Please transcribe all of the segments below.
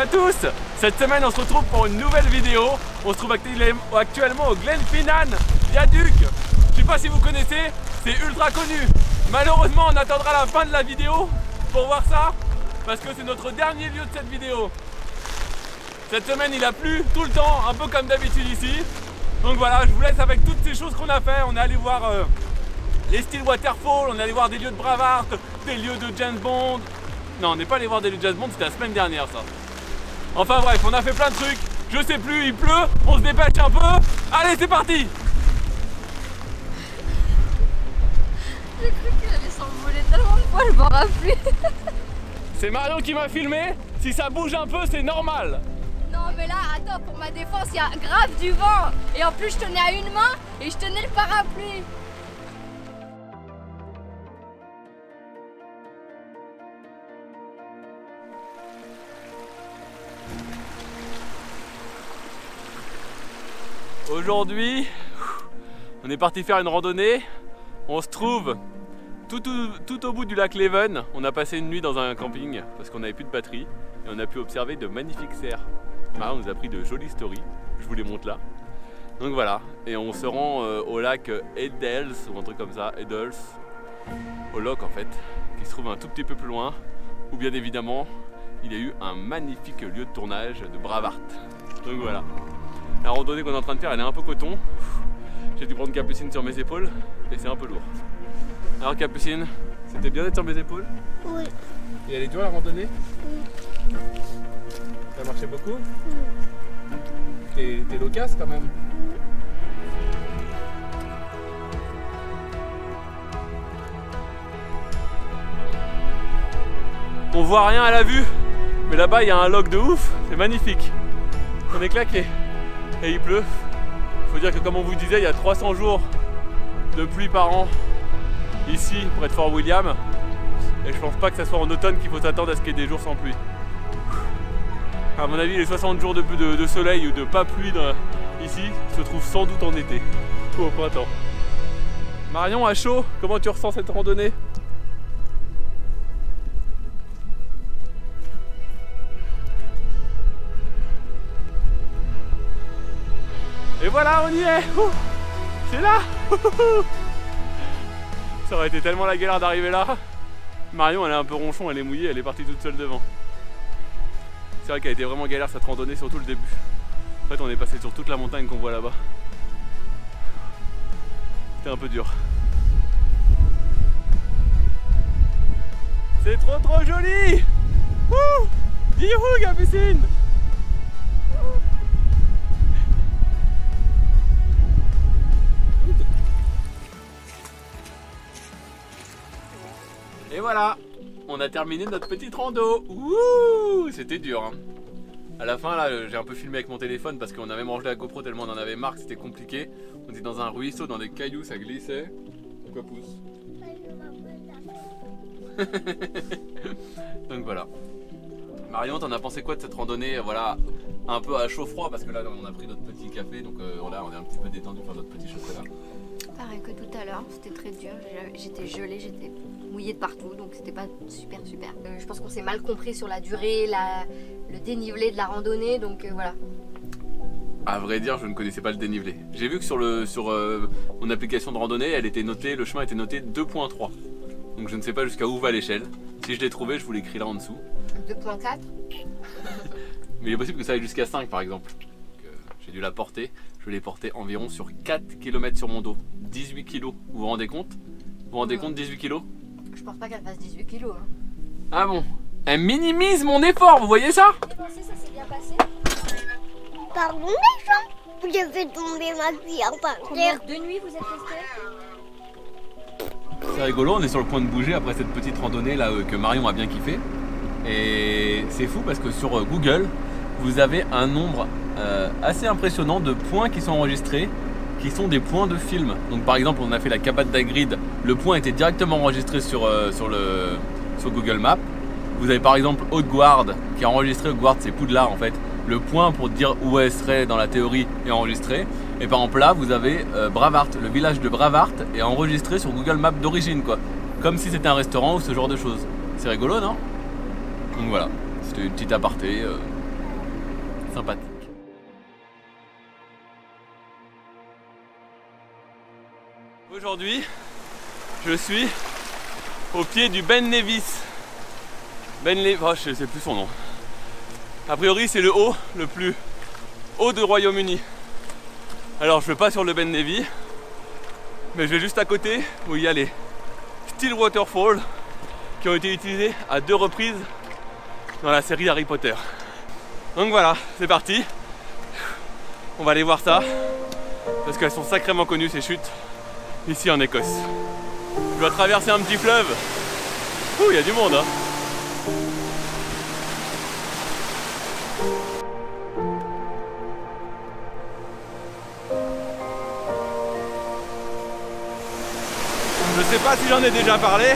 à tous. Cette semaine on se retrouve pour une nouvelle vidéo. On se trouve actuellement au Glen Finnan Viaduc. Je sais pas si vous connaissez, c'est ultra connu. Malheureusement on attendra la fin de la vidéo pour voir ça, parce que c'est notre dernier lieu de cette vidéo. Cette semaine il a plu tout le temps, un peu comme d'habitude ici. Donc voilà, je vous laisse avec toutes ces choses qu'on a fait. On est allé voir les styles waterfall, on est allé voir des lieux de Bravaart, des lieux de James Bond. Non, on n'est pas allé voir des lieux de James Bond, c'était la semaine dernière ça. Enfin bref, on a fait plein de trucs. Je sais plus, il pleut, on se dépêche un peu. Allez, c'est parti. J'ai cru qu'il allait s'envoler tellement de fois, je m'en rappelle plus. C'est Marion qui m'a filmé. Si ça bouge un peu, c'est normal. Non mais là, attends, pour ma défense, il y a grave du vent. Et en plus, je tenais à une main et je tenais le parapluie. Aujourd'hui, on est parti faire une randonnée. On se trouve tout au bout du lac Leven. On a passé une nuit dans un camping parce qu'on n'avait plus de batterie. Et on a pu observer de magnifiques cerfs. Marion nous a pris de jolies stories. Je vous les montre là. Donc voilà. Et on se rend au lac Edels ou un truc comme ça. Edels. Au loch en fait. Qui se trouve un tout petit peu plus loin. Où bien évidemment, il y a eu un magnifique lieu de tournage de Bravaart. Donc voilà. La randonnée qu'on est en train de faire, elle est un peu coton. J'ai dû prendre Capucine sur mes épaules et c'est un peu lourd. Alors Capucine, c'était bien d'être sur mes épaules? Oui. Et elle est dure la randonnée? Oui. Ça a marché beaucoup? Oui. T'es loquace quand même? On voit rien à la vue, mais là-bas il y a un loch de ouf, c'est magnifique. On est claqué. Et il pleut. Il faut dire que comme on vous disait, il y a 300 jours de pluie par an ici près de Fort William. Et je pense pas que ce soit en automne qu'il faut s'attendre à ce qu'il y ait des jours sans pluie. À mon avis, les 60 jours de soleil ou de pas pluie ici se trouvent sans doute en été ou au printemps. Marion, à chaud, comment tu ressens cette randonnée? Et voilà, on y est. C'est là. Ça aurait été tellement la galère d'arriver là. Marion, elle est un peu ronchon, elle est mouillée, elle est partie toute seule devant. C'est vrai qu'elle a été vraiment galère cette randonnée, surtout le début. En fait, on est passé sur toute la montagne qu'on voit là-bas. C'était un peu dur. C'est trop joli. Dis youhou, Capucine. Et voilà, on a terminé notre petite rando. Ouh, c'était dur hein. À la fin là, j'ai un peu filmé avec mon téléphone parce qu'on avait mangé la GoPro tellement on en avait marre que c'était compliqué. On était dans un ruisseau, dans des cailloux, ça glissait. Pourquoi pousse? Donc voilà. Marion, t'en as pensé quoi de cette randonnée? Voilà, un peu à chaud froid parce que là on a pris notre petit café, donc voilà, on est un petit peu détendu par notre petit chocolat. Pareil que tout à l'heure, c'était très dur. J'étais gelée, j'étais mouillée de partout, donc c'était pas super. Je pense qu'on s'est mal compris sur la durée, le dénivelé de la randonnée, donc voilà. À vrai dire, je ne connaissais pas le dénivelé. J'ai vu que sur mon application de randonnée, elle était notée, le chemin était noté 2.3. Donc je ne sais pas jusqu'à où va l'échelle. Si je l'ai trouvé, je vous l'écris là en dessous. 2.4. Mais il est possible que ça aille jusqu'à 5 par exemple. J'ai dû la porter. Je l'ai portée environ sur 4 km sur mon dos. 18 kg. Vous vous rendez compte? Vous vous rendez compte 18 kg? Je pense pas qu'elle fasse 18 kg. Hein. Ah bon? Elle minimise mon effort, vous voyez ça? Et pensez, ça s'est bien passé? Pardon les gens, vous avez tombé ma cuillère par Combien terre. de nuits vous êtes restés? C'est rigolo, on est sur le point de bouger après cette petite randonnée là que Marion a bien kiffé. Et c'est fou parce que sur Google, vous avez un nombre assez impressionnant de points qui sont enregistrés, qui sont des points de film. Donc par exemple, on a fait la Cabane d'Agrid, le point était directement enregistré sur Google Maps. Vous avez par exemple Haute-Gouard qui est enregistré, Haute-Gouard c'est Poudlard en fait. Le point pour dire où elle serait dans la théorie est enregistré. Et par exemple là, vous avez Bravaart, le village de Bravaart est enregistré sur Google Maps d'origine quoi. Comme si c'était un restaurant ou ce genre de choses. C'est rigolo non? Donc voilà, c'était une petite aparté. sympathique. Aujourd'hui, je suis au pied du Ben Nevis. Oh, je ne sais plus son nom. A priori, c'est le haut, le plus haut du Royaume-Uni. Alors, je ne vais pas sur le Ben Nevis, mais je vais juste à côté où il y a les Steel Waterfall qui ont été utilisés à 2 reprises dans la série Harry Potter. Donc voilà, c'est parti. On va aller voir ça parce qu'elles sont sacrément connues ces chutes ici en Écosse. Je dois traverser un petit fleuve. Ouh, il y a du monde, hein. Je sais pas si j'en ai déjà parlé,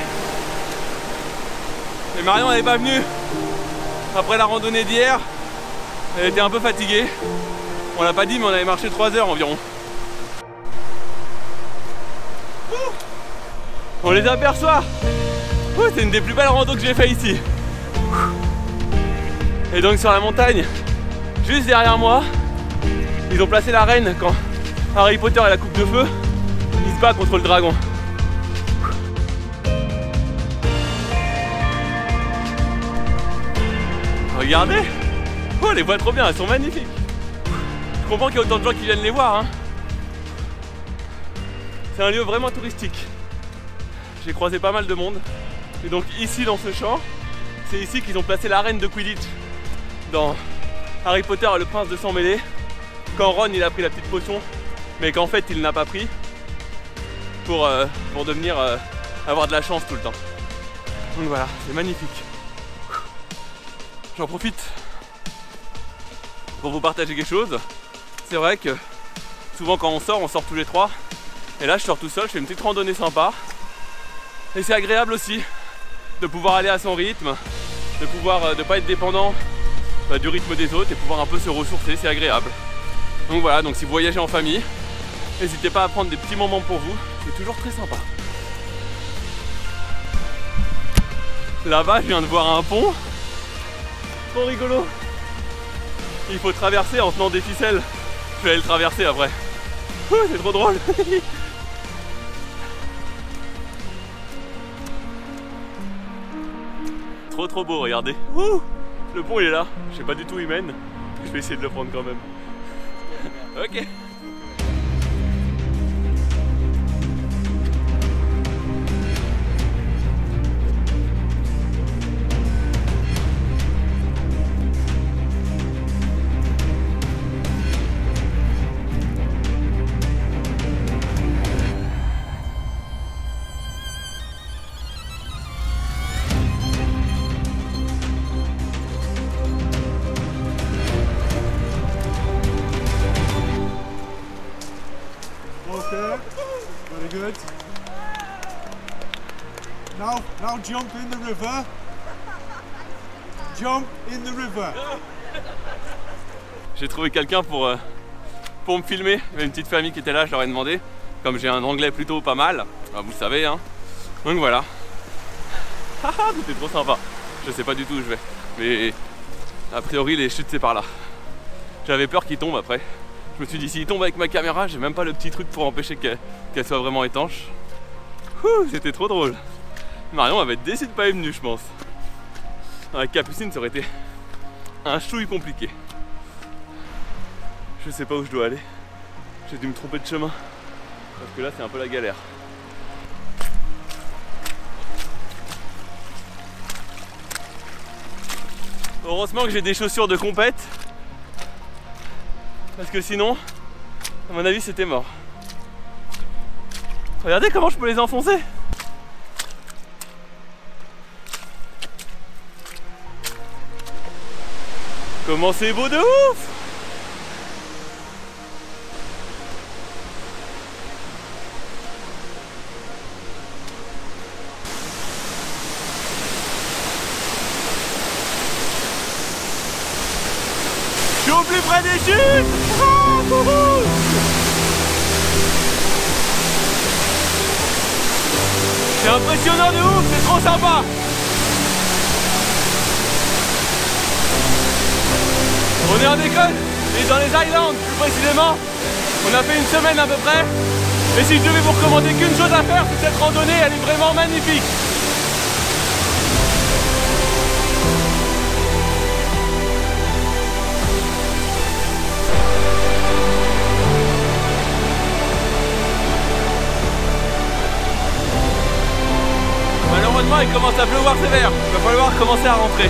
mais Marion n'est pas venue après la randonnée d'hier. Elle était un peu fatiguée. On l'a pas dit, mais on avait marché 3 heures environ. On les aperçoit. C'est une des plus belles randos que j'ai fait ici. Et donc sur la montagne, juste derrière moi, ils ont placé l'arène quand Harry Potter et la coupe de feu, il se bat contre le dragon. Regardez. Oh, les voit trop bien, elles sont magnifiques. Je comprends qu'il y a autant de gens qui viennent les voir, hein. C'est un lieu vraiment touristique. J'ai croisé pas mal de monde. Et donc ici dans ce champ, c'est ici qu'ils ont placé l'arène de Quidditch dans Harry Potter et le prince de sang mêlé. Quand Ron il a pris la petite potion, mais qu'en fait il n'a pas pris pour devenir avoir de la chance tout le temps. Donc voilà, c'est magnifique. J'en profite pour vous partager quelque chose. C'est vrai que souvent quand on sort tous les 3. Et là je sors tout seul, je fais une petite randonnée sympa. Et c'est agréable aussi de pouvoir aller à son rythme, de pas être dépendant du rythme des autres et pouvoir un peu se ressourcer, c'est agréable. Donc voilà, donc si vous voyagez en famille, n'hésitez pas à prendre des petits moments pour vous, c'est toujours très sympa. Là-bas, je viens de voir un pont. Trop rigolo. Il faut traverser en tenant des ficelles. Je vais aller le traverser après. C'est trop drôle. Trop beau, regardez. Le pont il est là. Je sais pas du tout où il mène. Je vais essayer de le prendre quand même. Ok. Very good. Now jump in the river. Jump in the river. J'ai trouvé quelqu'un pour me filmer. Il y avait une petite famille qui était là, je leur ai demandé. Comme j'ai un anglais plutôt pas mal, vous le savez, hein. Donc voilà. C'était trop sympa. Je sais pas du tout où je vais. Mais a priori les chutes c'est par là. J'avais peur qu'il tombe après. Je me suis dit, s'il tombe avec ma caméra, j'ai même pas le petit truc pour empêcher qu'elle soit vraiment étanche. C'était trop drôle. Marion avait décidé de pas être venue, je pense. Avec Capucine, ça aurait été un chouille compliqué. Je sais pas où je dois aller. J'ai dû me tromper de chemin. Parce que là, c'est un peu la galère. Heureusement que j'ai des chaussures de compète. Parce que sinon, à mon avis, c'était mort. Regardez comment je peux les enfoncer. Comment c'est beau de ouf! Je suis au plus près des chutes! C'est impressionnant de ouf, c'est trop sympa! On est en Écosse et dans les Highlands plus précisément. On a fait une semaine à peu près. Et si je devais vous recommander qu'une chose à faire, c'est cette randonnée, elle est vraiment magnifique. Malheureusement, il commence à pleuvoir sévère. Il va falloir commencer à rentrer.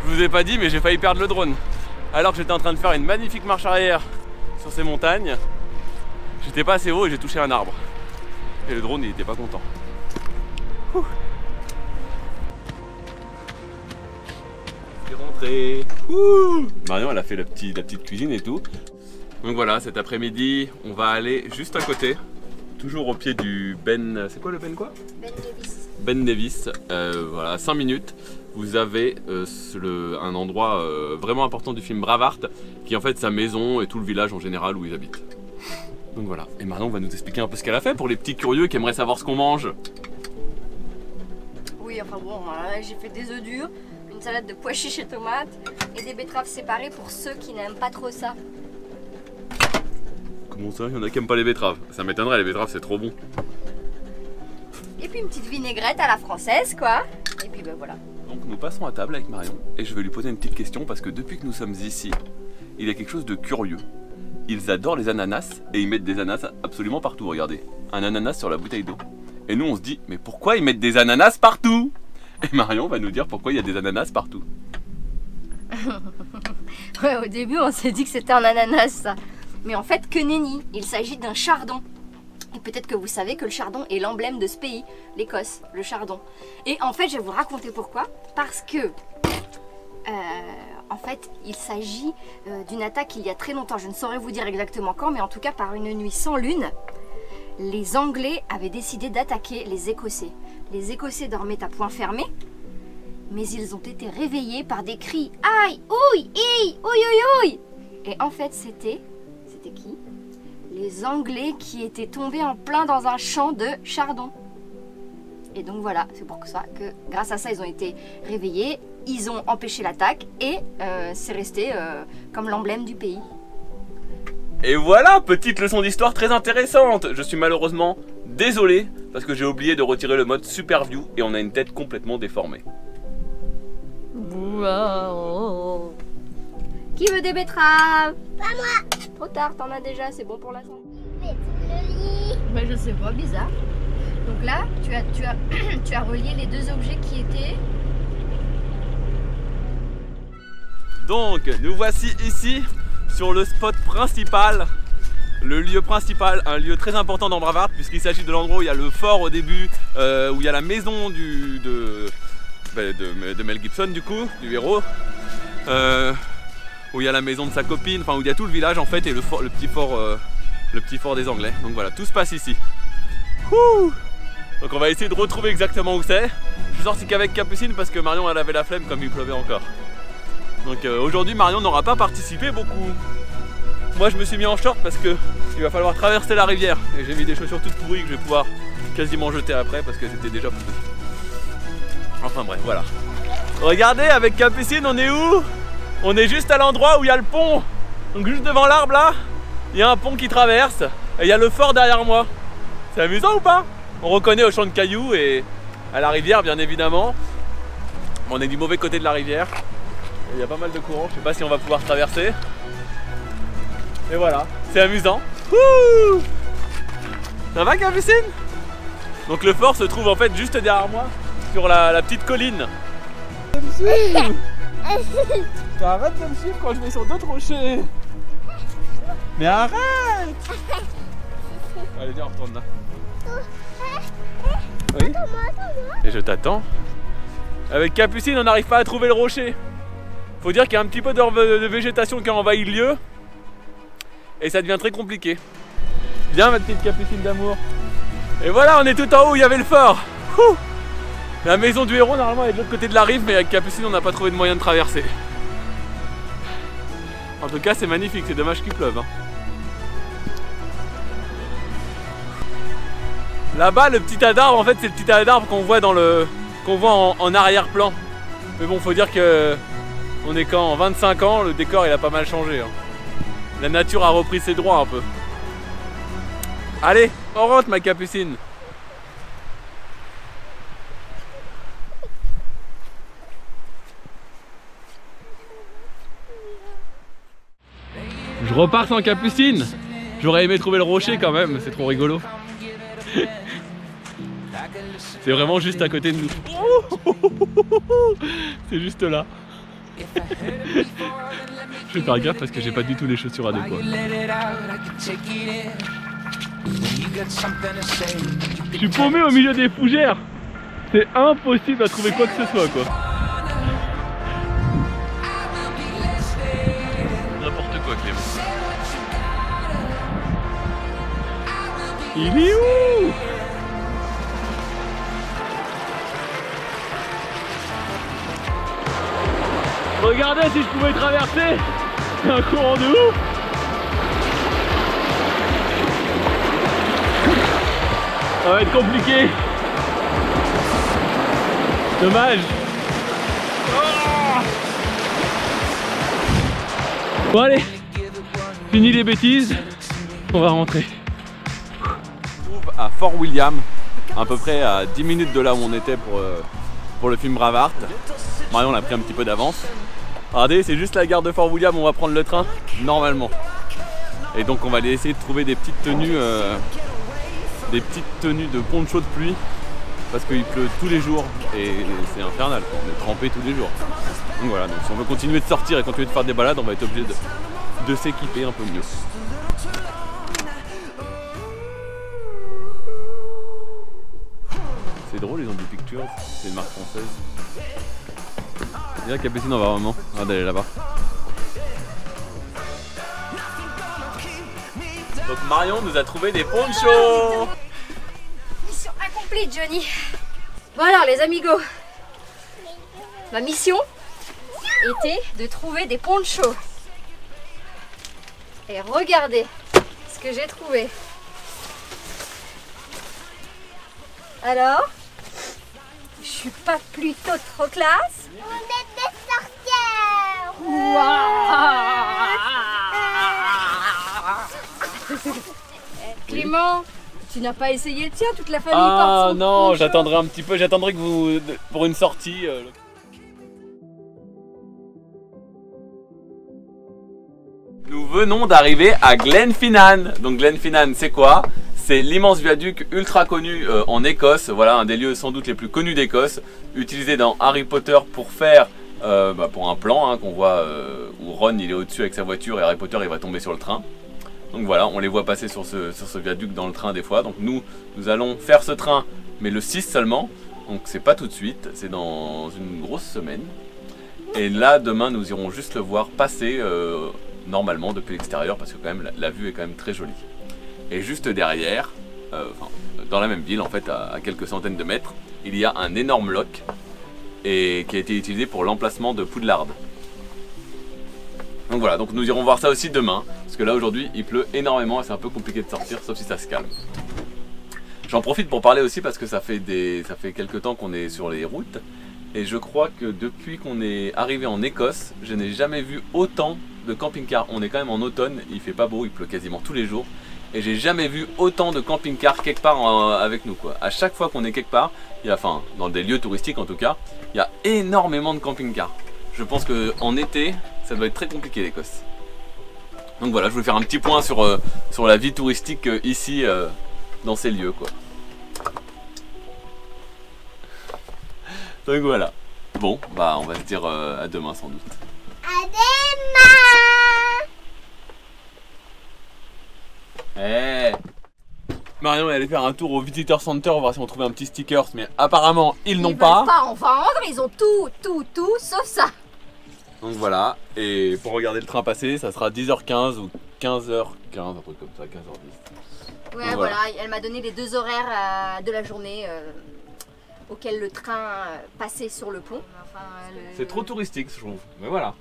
Je vous ai pas dit, mais j'ai failli perdre le drone. Alors que j'étais en train de faire une magnifique marche arrière sur ces montagnes, j'étais pas assez haut et j'ai touché un arbre. Et le drone il était pas content. Ouh. C'est rentré. Ouh. Marion elle a fait la petite cuisine et tout. Donc voilà, cet après-midi, on va aller juste à côté, toujours au pied du Ben. C'est quoi le Ben quoi? Ben Nevis. Ben Nevis. Voilà, 5 minutes. Vous avez un endroit vraiment important du film Braveheart, qui est en fait sa maison et tout le village en général où ils habitent. Donc voilà, et Marion va nous expliquer un peu ce qu'elle a fait pour les petits curieux qui aimeraient savoir ce qu'on mange. Oui, enfin bon, j'ai fait des œufs durs, une salade de pois chiches et tomates et des betteraves séparées pour ceux qui n'aiment pas trop ça. Comment ça, il y en a qui aiment pas les betteraves? Ça m'étonnerait, les betteraves c'est trop bon. Et puis une petite vinaigrette à la française quoi. Et puis ben voilà. Donc nous passons à table avec Marion et je vais lui poser une petite question parce que depuis que nous sommes ici, il y a quelque chose de curieux. Ils adorent les ananas et ils mettent des ananas absolument partout, regardez. Un ananas sur la bouteille d'eau. Et nous on se dit, mais pourquoi ils mettent des ananas partout? Et Marion va nous dire pourquoi il y a des ananas partout. Ouais, au début on s'est dit que c'était un ananas ça. Mais en fait que nenni, il s'agit d'un chardon. Et peut-être que vous savez que le chardon est l'emblème de ce pays, l'Écosse, le chardon. Et en fait, je vais vous raconter pourquoi. Parce que, en fait, il s'agit d'une attaque il y a très longtemps. Je ne saurais vous dire exactement quand, mais en tout cas par une nuit sans lune, les Anglais avaient décidé d'attaquer les Écossais. Les Écossais dormaient à point fermé, mais ils ont été réveillés par des cris « Aïe, ouille, ouille, ouille, ouille !» Et en fait, c'était qui? Les Anglais qui étaient tombés en plein dans un champ de chardon. Et donc voilà, c'est pour ça que grâce à ça, ils ont été réveillés, ils ont empêché l'attaque et c'est resté comme l'emblème du pays. Et voilà, petite leçon d'histoire très intéressante. Je suis malheureusement désolé parce que j'ai oublié de retirer le mode Super View et on a une tête complètement déformée. Wow. Qui veut des betteraves? Pas moi. Trop tard, t'en as déjà, c'est bon pour la santé. Mais tu le lis. Mais je sais pas, bizarre. Donc là, tu as relié les deux objets qui étaient... Donc, nous voici ici sur le spot principal, le lieu principal, un lieu très important dans Braveheart puisqu'il s'agit de l'endroit où il y a le fort au début, où il y a la maison de Mel Gibson du coup, du héros, où il y a la maison de sa copine, enfin où il y a tout le village en fait et le petit fort des Anglais. Donc voilà, tout se passe ici. Ouh. Donc on va essayer de retrouver exactement où c'est. Je suis sorti qu'avec Capucine parce que Marion elle avait la flemme comme il pleuvait encore. Donc aujourd'hui Marion n'aura pas participé beaucoup. Moi je me suis mis en short parce que il va falloir traverser la rivière. Et j'ai mis des chaussures toutes pourries que je vais pouvoir quasiment jeter après parce que c'était déjà pourri. Enfin bref, voilà. Regardez, avec Capucine on est où? On est juste à l'endroit où il y a le pont. Donc juste devant l'arbre là, il y a un pont qui traverse. Et il y a le fort derrière moi. C'est amusant ou pas? On reconnaît au champ de cailloux et à la rivière bien évidemment. On est du mauvais côté de la rivière. Il y a pas mal de courant, je sais pas si on va pouvoir traverser. Et voilà, c'est amusant. Wouh! Ça va Capucine? Donc le fort se trouve en fait juste derrière moi, sur la petite colline. Arrête de me suivre quand je vais sur d'autres rochers. Mais arrête. Allez viens, on retourne là. Oui. Et je t'attends. Avec Capucine on n'arrive pas à trouver le rocher. Faut dire qu'il y a un petit peu de végétation qui a envahi le lieu. Et ça devient très compliqué. Viens ma petite Capucine d'amour. Et voilà, on est tout en haut où il y avait le fort. Ouh. La maison du héros normalement est de l'autre côté de la rive, mais avec Capucine on n'a pas trouvé de moyen de traverser. En tout cas c'est magnifique, c'est dommage qu'il pleuve. Hein. Là-bas le petit tas d'arbres, en fait c'est le petit tas d'arbres qu'on voit en arrière-plan. Mais bon, faut dire que on est qu'en 25 ans, le décor il a pas mal changé. Hein. La nature a repris ses droits un peu. Allez, on rentre ma Capucine. Je repars sans Capucine. J'aurais aimé trouver le rocher quand même, c'est trop rigolo. C'est vraiment juste à côté de nous. C'est juste là. Je vais faire gaffe parce que j'ai pas du tout les chaussures adéquates. Je suis paumé au milieu des fougères. C'est impossible à trouver quoi que ce soit quoi. N'importe quoi Clément. Il est où? Regardez si je pouvais traverser. C'est un courant de ouf. Ça va être compliqué. Dommage. Oh, bon allez, fini les bêtises. On va rentrer. On se trouve à Fort William, à peu près à 10 minutes de là où on était pour le film Braveheart. Marion a pris un petit peu d'avance. Regardez, c'est juste la gare de Fort William, on va prendre le train normalement. Et donc on va aller essayer de trouver des petites tenues de poncho de pluie. Parce qu'il pleut tous les jours et c'est infernal, on est trempé tous les jours. Donc voilà, donc si on veut continuer de sortir et continuer de faire des balades, on va être obligé de s'équiper un peu mieux. C'est drôle les Zombie Pictures, c'est une marque française. Déjà Capucine on va vraiment, regardez elle est là-bas. Donc Marion nous a trouvé des ponchos. Mission accomplie Johnny. Bon alors les amigos, ma mission était de trouver des ponchos. Et regardez ce que j'ai trouvé. Alors, je suis pas plutôt trop classe? On est des sorcières. Wow. Clément, tu n'as pas essayé le tien, toute la famille porte Ah son non, poncho. j'attendrai un petit peu, j'attendrai que vous pour une sortie. Nous venons d'arriver à Glenfinnan. Donc Glenfinnan c'est quoi? C'est l'immense viaduc ultra connu en Écosse. Voilà, un des lieux sans doute les plus connus d'Écosse, utilisé dans Harry Potter pour faire pour un plan hein, qu'on voit où Ron il est au-dessus avec sa voiture et Harry Potter il va tomber sur le train. Donc voilà, on les voit passer sur ce viaduc dans le train des fois. Donc nous allons faire ce train, mais le 6 seulement. Donc c'est pas tout de suite, c'est dans une grosse semaine. Et là, demain, nous irons juste le voir passer normalement depuis l'extérieur, parce que quand même la vue est quand même très jolie. Et juste derrière, dans la même ville, en fait, à quelques centaines de mètres, il y a un énorme loch et qui a été utilisé pour l'emplacement de Poudlard. Donc voilà, donc nous irons voir ça aussi demain, parce que là aujourd'hui il pleut énormément et c'est un peu compliqué de sortir, sauf si ça se calme. J'en profite pour parler aussi parce que ça fait quelques temps qu'on est sur les routes, et je crois que depuis qu'on est arrivé en Écosse, je n'ai jamais vu autant de camping-cars. On est quand même en automne, il fait pas beau, il pleut quasiment tous les jours, et j'ai jamais vu autant de camping-cars quelque part avec nous quoi. À chaque fois qu'on est quelque part, enfin dans des lieux touristiques en tout cas, il y a énormément de camping-cars. Je pense qu'en été, ça doit être très compliqué l'Écosse. Donc voilà, je voulais faire un petit point sur la vie touristique ici, dans ces lieux quoi. Donc voilà. Bon, bah on va se dire à demain sans doute. À demain. Hey. Marion est allée faire un tour au Visitor Center, voir si on trouvait un petit stickers, mais apparemment ils n'ont pas. Ils veulent pas en vendre, ils ont tout, sauf ça. Donc voilà, et pour regarder le train passer, ça sera 10h15 ou 15h15, un truc comme ça, 15h10. Ouais, voilà, elle m'a donné les 2 horaires de la journée auxquels le train passait sur le pont. Enfin, C'est trop touristique, je trouve, mais voilà.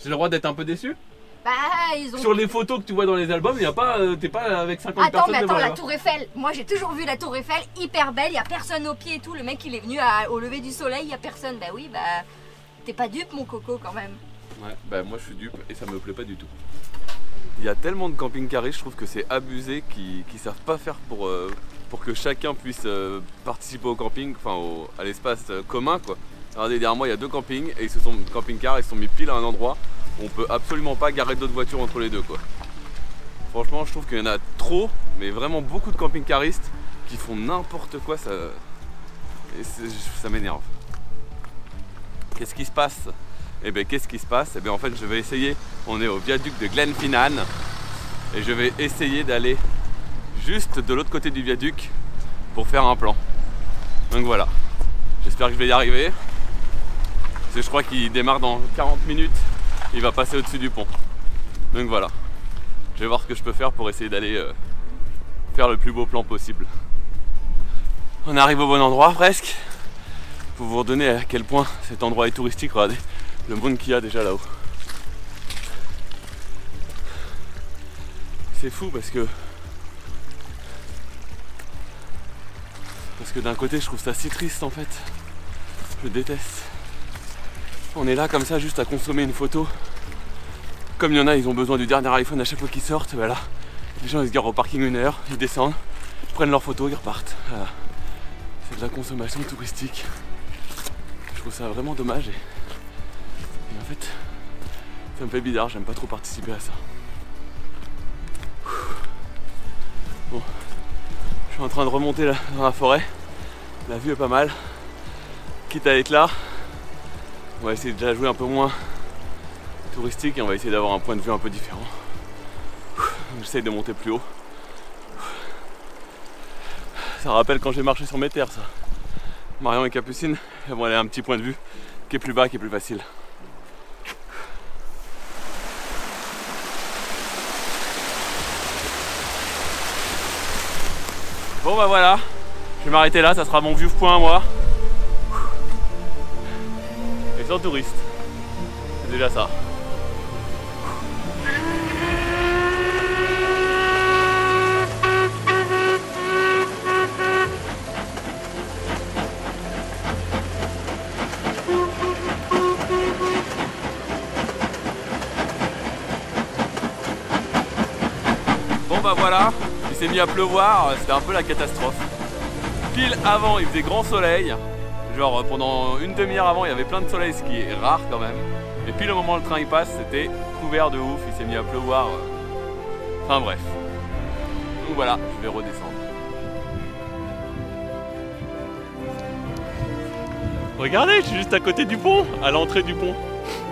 J'ai le droit d'être un peu déçu. Bah, ils ont... Sur les photos que tu vois dans les albums, y a pas, t'es pas avec 50 Attends, personnes mais attends, devant la là. tour Eiffel, moi j'ai toujours vu la tour Eiffel hyper belle, il y a personne au pied et tout, le mec il est venu au lever du soleil, il y a personne. Bah oui, bah t'es pas dupe mon coco quand même. Ouais, bah moi je suis dupe et ça me plaît pas du tout. Il y a tellement de camping-caristes, je trouve que c'est abusé qui savent pas faire pour que chacun puisse participer au camping, enfin à l'espace commun quoi. Regardez derrière moi il y a 2 campings et camping-cars ils se sont mis pile à un endroit où on peut absolument pas garer d'autres voitures entre les deux quoi. Franchement je trouve qu'il y en a trop, mais vraiment beaucoup de camping-caristes qui font n'importe quoi, ça m'énerve. Qu'est-ce qui se passe? Et bien qu'est-ce qui se passe? Et bien en fait je vais essayer, on est au viaduc de Glenfinnan et je vais essayer d'aller juste de l'autre côté du viaduc pour faire un plan. Donc voilà, j'espère que je vais y arriver. Parce que je crois qu'il démarre dans 40 minutes, il va passer au-dessus du pont. Donc voilà, je vais voir ce que je peux faire pour essayer d'aller faire le plus beau plan possible. On arrive au bon endroit presque. Pour vous redonner à quel point cet endroit est touristique, regardez le monde qu'il y a déjà là-haut. C'est fou parce que d'un côté je trouve ça si triste en fait. Je déteste. On est là comme ça juste à consommer une photo. Comme il y en a, ils ont besoin du dernier iPhone à chaque fois qu'ils sortent, voilà. Les gens ils se garent au parking 1 heure, ils descendent, ils prennent leurs photos, ils repartent. Voilà. C'est de la consommation touristique. Je trouve ça vraiment dommage et en fait ça me fait bizarre, j'aime pas trop participer à ça. Bon, je suis en train de remonter là, dans la forêt, la vue est pas mal, quitte à être là, on va essayer de la jouer un peu moins touristique et on va essayer d'avoir un point de vue un peu différent. J'essaye de monter plus haut. Ça rappelle quand j'ai marché sur mes terres ça. Marion et Capucine, elles vont aller à un petit point de vue qui est plus bas, qui est plus facile. Bon bah voilà, je vais m'arrêter là, ça sera mon view point à moi. Et sans touriste, c'est déjà ça. Bon bah voilà, il s'est mis à pleuvoir, c'était un peu la catastrophe. Pile avant il faisait grand soleil, genre pendant une demi-heure avant il y avait plein de soleil, ce qui est rare quand même. Et puis le moment où le train il passe, c'était couvert de ouf, il s'est mis à pleuvoir. Enfin bref. Donc voilà, je vais redescendre. Regardez, je suis juste à côté du pont, à l'entrée du pont.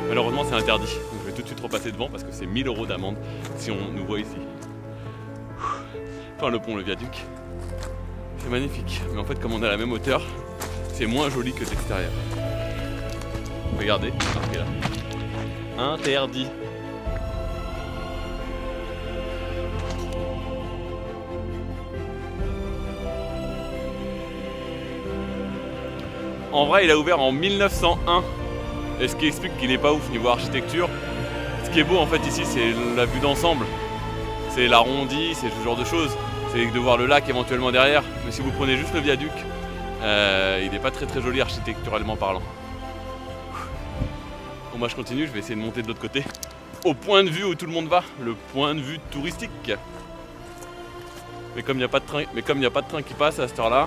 Malheureusement c'est interdit, donc je vais tout de suite repasser devant parce que c'est 1000 € d'amende si on nous voit ici. Enfin le pont, le viaduc. C'est magnifique, mais en fait comme on est à la même hauteur, c'est moins joli que d'extérieur. Regardez, marqué là. Interdit. En vrai, il a ouvert en 1901, et ce qui explique qu'il n'est pas ouf niveau architecture. Ce qui est beau en fait ici, c'est la vue d'ensemble. C'est l'arrondi, c'est ce genre de choses. C'est de voir le lac éventuellement derrière. Mais si vous prenez juste le viaduc, il n'est pas très joli architecturalement parlant. Bon, moi je continue, je vais essayer de monter de l'autre côté. Au point de vue où tout le monde va, le point de vue touristique. Mais comme il n'y a pas de train, qui passe à cette heure-là,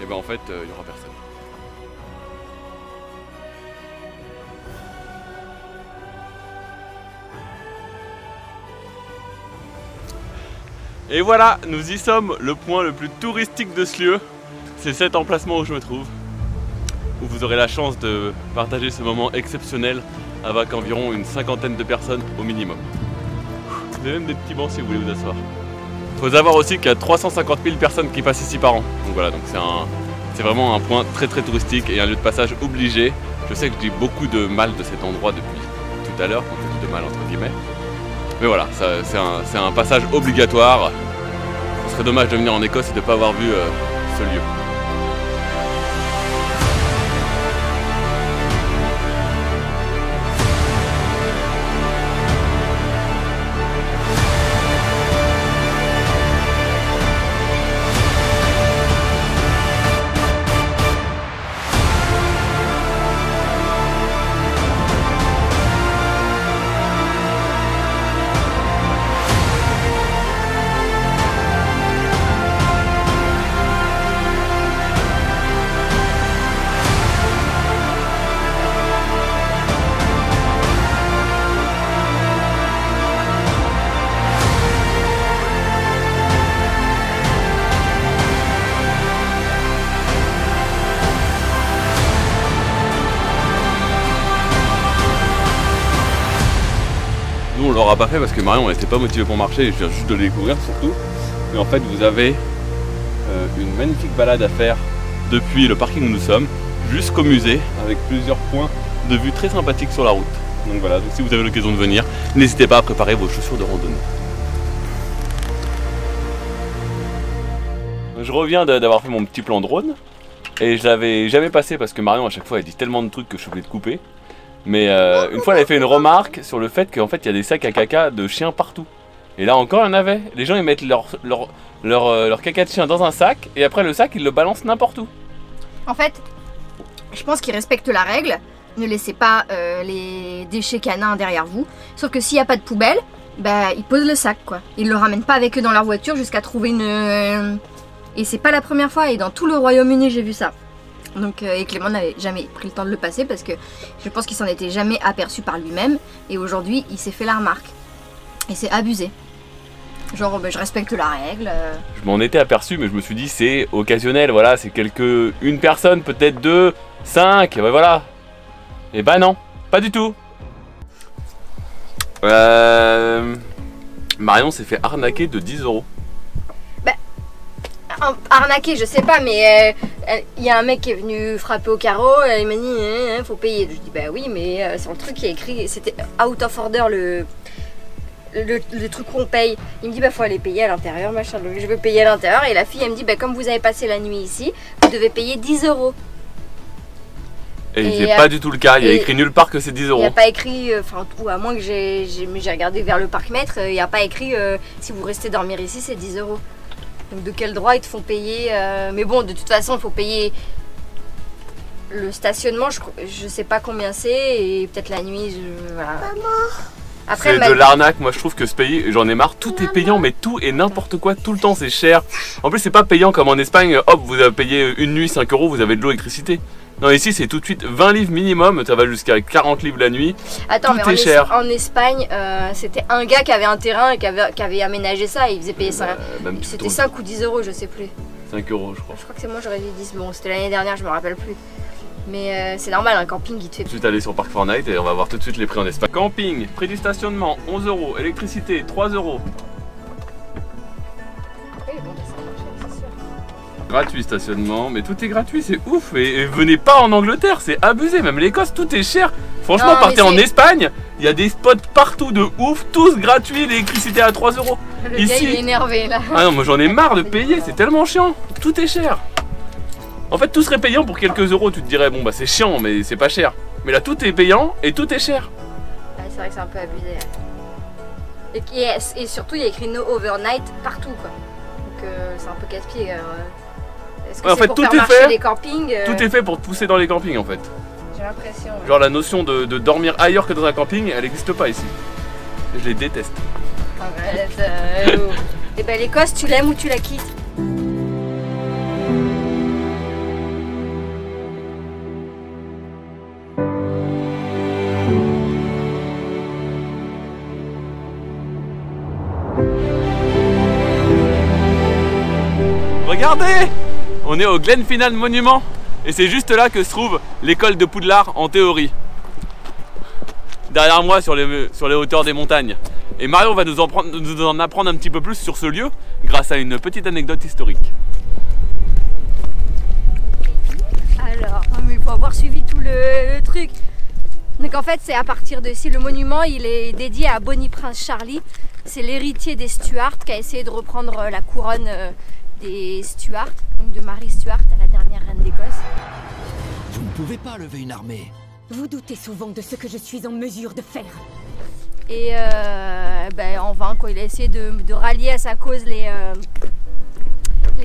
et ben en fait il n'y aura personne. Et voilà, nous y sommes, le point le plus touristique de ce lieu. C'est cet emplacement où je me trouve. où vous aurez la chance de partager ce moment exceptionnel avec environ une cinquantaine de personnes au minimum. Vous avez même des petits bancs si vous voulez vous asseoir. Il faut savoir aussi qu'il y a 350 000 personnes qui passent ici par an. Donc voilà, donc c'est vraiment un point très très touristique et un lieu de passage obligé. Je sais que je dis beaucoup de mal de cet endroit depuis tout à l'heure, quand je dis de mal entre guillemets. Mais voilà, c'est un passage obligatoire. Ce serait dommage de venir en Écosse et de ne pas avoir vu ce lieu. Nous on l'aura pas fait parce que Marion n'était pas motivée pour marcher et je viens juste de le découvrir surtout. Mais en fait vous avez une magnifique balade à faire depuis le parking où nous sommes jusqu'au musée avec plusieurs points de vue très sympathiques sur la route. Donc voilà, donc si vous avez l'occasion de venir, n'hésitez pas à préparer vos chaussures de randonnée. Je reviens d'avoir fait mon petit plan drone et je l'avais jamais passé parce que Marion à chaque fois elle dit tellement de trucs que je suis obligé de couper. Mais une fois elle avait fait une remarque sur le fait qu'en fait il y a des sacs à caca de chiens partout. Et là encore il y en avait. Les gens ils mettent leur caca de chien dans un sac et après le sac ils le balancent n'importe où. En fait, je pense qu'ils respectent la règle. Ne laissez pas les déchets canins derrière vous. Sauf que s'il n'y a pas de poubelle, bah ils posent le sac quoi. Ils le ramènent pas avec eux dans leur voiture jusqu'à trouver une... Et c'est pas la première fois et dans tout le Royaume-Uni j'ai vu ça. Donc, et Clément n'avait jamais pris le temps de le passer parce que je pense qu'il s'en était jamais aperçu par lui-même. Et aujourd'hui, il s'est fait la remarque. Et c'est abusé. Genre, je respecte la règle. Je m'en étais aperçu, mais je me suis dit c'est occasionnel, voilà, c'est une personne, peut-être 2, 5, ouais, voilà. Et bah non, pas du tout. Marion s'est fait arnaquer de 10 €. Arnaqué, je sais pas, mais il y a un mec qui est venu frapper au carreau, il m'a dit faut payer. Je dis bah oui, mais sur le truc qui est écrit, c'était out of order le truc qu'on paye. Il me dit bah faut aller payer à l'intérieur, machin. Donc je veux payer à l'intérieur et la fille elle me dit bah comme vous avez passé la nuit ici, vous devez payer 10 €. Et c'est pas du tout le cas, il y a écrit nulle part que c'est 10 €. Il n'y a pas écrit, enfin à moins que j'ai regardé vers le parc-mètre, il n'y a pas écrit si vous restez dormir ici c'est 10 €. Donc de quel droit ils te font payer mais bon, de toute façon, il faut payer le stationnement, je sais pas combien c'est, et peut-être la nuit, voilà. Après, c'est de l'arnaque, moi je trouve que se payer, j'en ai marre, tout est payant, mais tout et n'importe quoi, tout le temps c'est cher. En plus c'est pas payant comme en Espagne, hop, vous avez payé une nuit 5 €, vous avez de l'eau, électricité. Non, ici c'est tout de suite 20 livres minimum, ça va jusqu'à 40 livres la nuit. Attends, tout mais est cher. En Espagne, c'était un gars qui avait un terrain et qui avait aménagé ça, et il faisait payer ça. C'était 5 ou 10 €, je sais plus. 5 € je crois. Je crois que c'est moi, j'aurais dit 10, bon c'était l'année dernière, je me rappelle plus. Mais c'est normal, un camping il te fait... Ensuite aller sur Park Fortnite et on va voir tout de suite les prix en Espagne. Camping, prix du stationnement 11 €, électricité 3 €. Gratuit stationnement, mais tout est gratuit, c'est ouf. Et venez pas en Angleterre, c'est abusé. Même l'Écosse, tout est cher. Franchement, partez en Espagne, il y a des spots partout de ouf, tous gratuits, l'électricité à 3 €. Le gars il est énervé là. Ah non, moi j'en ai marre de payer, c'est tellement chiant. Tout est cher. En fait, tout serait payant pour quelques euros, tu te dirais, bon bah c'est chiant, mais c'est pas cher. Mais là, tout est payant et tout est cher. Ah, c'est vrai que c'est un peu abusé. Et surtout, il y a écrit no overnight partout quoi. Donc c'est un peu casse-pied. Est-ce que en fait, pour tout faire est marcher fait. les campings Tout est fait pour te pousser dans les campings en fait. J'ai l'impression. Ouais. Genre la notion de dormir ailleurs que dans un camping, elle n'existe pas ici. Je les déteste. Et ben l'Écosse, tu l'aimes ou tu la quittes? Regardez, on est au Glenfinnan Monument. Et c'est juste là que se trouve l'école de Poudlard en théorie. Derrière moi sur les hauteurs des montagnes. Et Marion va nous en apprendre un petit peu plus sur ce lieu grâce à une petite anecdote historique. Alors, mais il faut avoir suivi tout le truc. Donc en fait, c'est à partir de... Si le monument, il est dédié à Bonnie Prince Charlie. C'est l'héritier des Stuart qui a essayé de reprendre la couronne des Stuart, donc de Marie Stuart, la dernière reine d'Écosse. Vous ne pouvez pas lever une armée. Vous doutez souvent de ce que je suis en mesure de faire. Et en vain, quoi. Il a essayé de rallier à sa cause les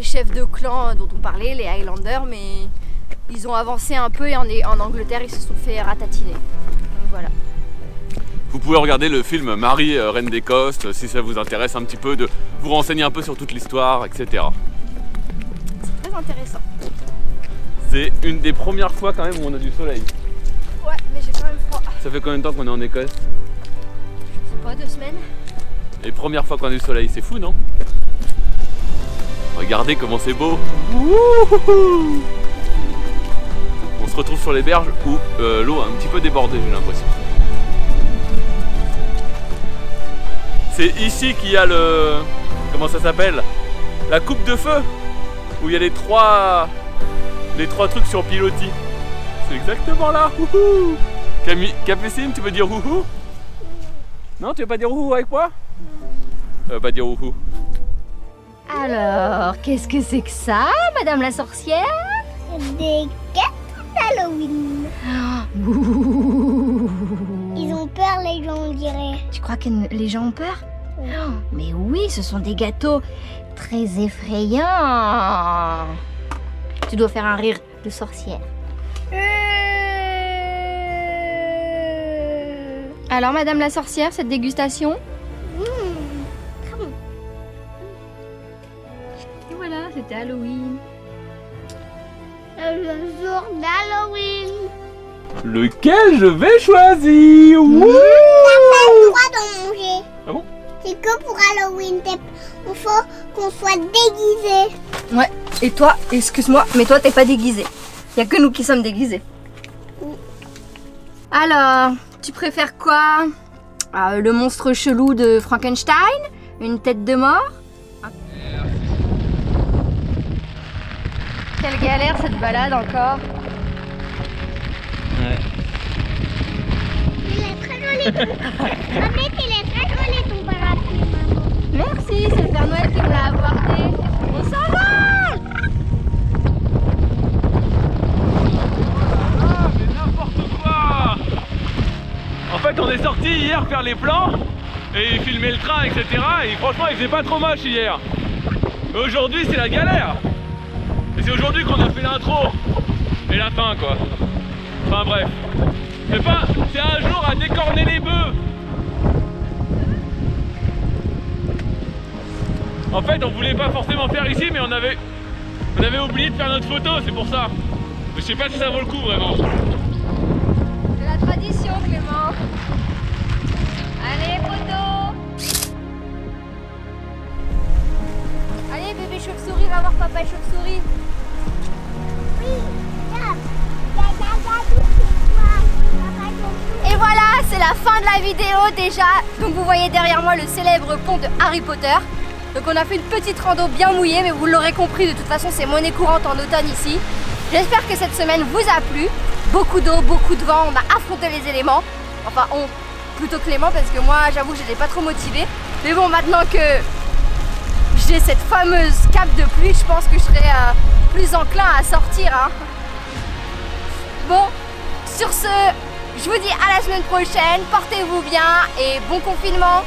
chefs de clan dont on parlait, les Highlanders, mais ils ont avancé un peu et en Angleterre, ils se sont fait ratatiner. Donc voilà. Vous pouvez regarder le film Marie, reine d'Écosse, si ça vous intéresse un petit peu, de vous renseigner un peu sur toute l'histoire, etc. C'est très intéressant. C'est une des premières fois quand même où on a du soleil. Ouais, mais j'ai quand même froid. Ça fait combien de temps qu'on est en Écosse? Je sais pas, 2 semaines. Et première fois qu'on a du soleil, c'est fou, non? Regardez comment c'est beau. Wouhou! On se retrouve sur les berges où l'eau a un petit peu débordé, j'ai l'impression. C'est ici qu'il y a le... Comment ça s'appelle? La coupe de feu, où il y a les trois trucs sur pilotis. C'est exactement là. Wouhou! Capucine, tu veux dire wouhou? Non, tu veux pas dire wouhou avec moi? Tu veux pas dire wouhou? Alors, qu'est-ce que c'est que ça, Madame la sorcière? Des gâteaux d'Halloween. Ils ont peur, les gens, on dirait. Tu crois que les gens ont peur? Oui. Oh, mais oui, ce sont des gâteaux très effrayants. Tu dois faire un rire de sorcière. Alors, Madame la sorcière, cette dégustation? Très bon. Et voilà, c'était Halloween. Le jour d'Halloween. Lequel je vais choisir? On n'a pas le droit d'en manger. Ah bon? C'est que pour Halloween. Il faut qu'on soit déguisés. Ouais, et toi, excuse-moi, mais toi, t'es pas déguisé. Il y a que nous qui sommes déguisés. Alors, tu préfères quoi? Le monstre chelou de Frankenstein? Une tête de mort? Quelle galère cette balade encore. Ouais. Il est très joli ton... Maman, il est très joli ton parapluie, maman. Merci, c'est le Père Noël qui me l'a apporté. On s'envole! Ah, mais n'importe quoi! En fait, on est sorti hier faire les plans et filmer le train, etc. Et franchement, il faisait pas trop moche hier. Mais aujourd'hui, c'est la galère. Et c'est aujourd'hui qu'on a fait l'intro et la fin, quoi. Enfin bref. C'est un jour à décorner les bœufs. En fait, on voulait pas forcément faire ici, mais on avait oublié de faire notre photo, c'est pour ça. Mais je sais pas si ça vaut le coup vraiment. C'est la tradition, Clément. Allez, photo. Allez, bébé chauve-souris, va voir papa chauve-souris. Et voilà, c'est la fin de la vidéo déjà. Donc vous voyez derrière moi le célèbre pont de Harry Potter. Donc on a fait une petite rando bien mouillée, mais vous l'aurez compris, de toute façon c'est monnaie courante en automne ici. J'espère que cette semaine vous a plu. Beaucoup d'eau, beaucoup de vent, on a affronté les éléments. Enfin plutôt Clément, parce que moi j'avoue que je n'étais pas trop motivée. Mais bon, maintenant que j'ai cette fameuse cape de pluie, je pense que je serai plus enclin à sortir, hein. Bon, sur ce, je vous dis à la semaine prochaine, portez-vous bien et bon confinement.